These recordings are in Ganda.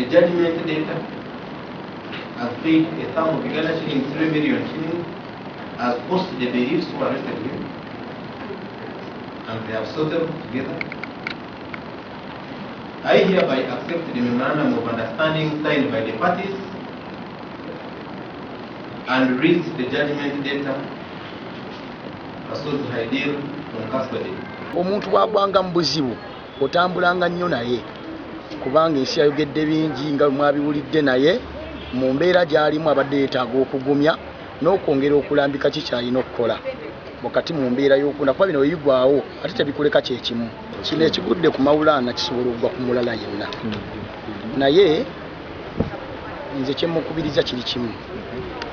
the judgment data has paid a sum of Uganda shillings 3 million shillings as cost the beliefs who arrested him, and they have settled together. I hereby accept the memorandum of understanding signed by the parties and read the judgment data pursuant to Haidil on custody. Omuntu bw'agwanga mu buzibu otambulanga nnyo naye kubanga ensi yayogedde bingi nga mwabiwulidde naye mu mbeera gy'alimu abadde yeetaaga okugumya n'okwongera okulambika kikyalina okukola wakati mu mbeera y'okunda kuba bino bwe bigwawo ate tebikuleka kye kimu. Kino ekigudde ku Maulana kisobola okugwa ku mulala yenna naye nze kye mukubiriza kiri kimu.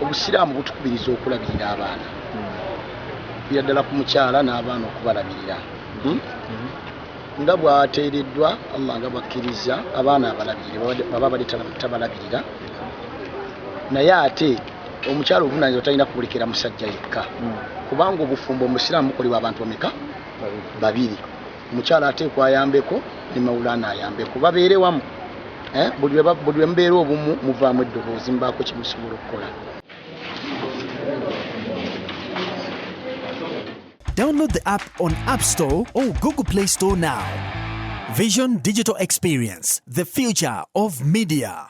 Obusiraamu butukubiriza okulabirira abaana biraddala ku mukyala n'abaana okubalabirira nga bw'ateereddwa Allah nga bakkiriza abaana abalabirire baba bali tabalabirira naye ate omukyala obuvunaanyizibwa talina kubulikira musajja yekka kubanga obufumbo omusiraamu bukolebwa abantu bameka babiri. Omukyala ateekwa ayambeko ne Maulana ayambeko babeere wamu buli mbeera obumu muvaamu eddoboozi mubaako kimusobola okukola. Download the app on App Store or Google Play Store now. Vision Digital Experience, the future of media.